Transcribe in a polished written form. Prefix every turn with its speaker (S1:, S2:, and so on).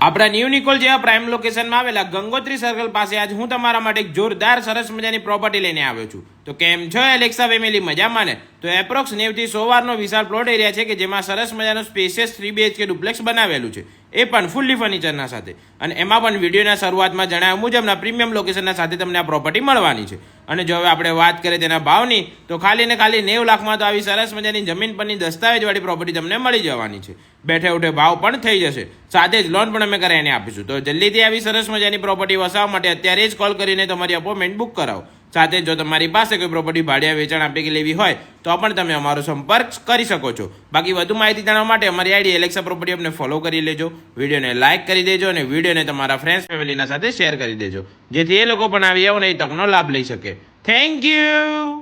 S1: આપણા ન્યૂ નિકોલ જેવા પ્રાઇમ લોકેશનમાં આવેલા ગંગોત્રી સર્કલ પાસે આજ હું તમારા માટે એક જોરદાર સરસ મજાની પ્રોપર્ટી લઈને આવ્યો છું. તો કેમ છો એલેક્સા ફેમિલી, મજામાં ને? તો એપ્રોક્સ 90 થી 100 વારનો વિશાળ પ્લોટ એરિયા છે કે જેમાં સરસ મજાનું સ્પેશિયસ 3 BHK ડુપ્લેક્સ બનાવેલું છે, એ પણ ફૂલ્લી ફર્નિચરના સાથે. અને એમાં પણ વિડીયોના શરૂઆતમાં જણાવ્યા મુજબના પ્રીમિયમ લોકેશનના સાથે તમને આ પ્રોપર્ટી મળવાની છે. અને જો હવે આપણે વાત કરીએ તેના ભાવની, તો ખાલી ને ખાલી 90 લાખમાં તો આવી સરસ મજાની જમીન પરની દસ્તાવેજવાળી પ્રોપર્ટી તમને મળી જવાની છે. બેઠે ઉઠે ભાવ પણ થઈ જશે, સાથે જ લોન પણ અમે કરાવીને આપીશું. તો જલ્દીથી આવી સરસ મજાની પ્રોપર્ટી વસાવવા માટે અત્યારે જ કોલ કરીને તમારી અપોઇન્ટમેન્ટ બુક કરાવો. સાથે જો તમારી પાસે કોઈ પ્રોપર્ટી ભાડે વેચાણ આપી લેવી હોય તો પણ તમે અમારો સંપર્ક કરી શકો છો. બાકી વધુ માહિતી જાણવા માટે અમારી આઈડી એલેક્સા પ્રોપર્ટી અમને ફોલો કરી લેજો, વિડીયોને લાઇક કરી દેજો અને વિડીયોને તમારા ફ્રેન્ડ્સ ફેમિલીના સાથે શેર કરી દેજો, જેથી એ લોકો પણ આવી આવો ને એ તકનો લાભ લઈ શકે. Thank you.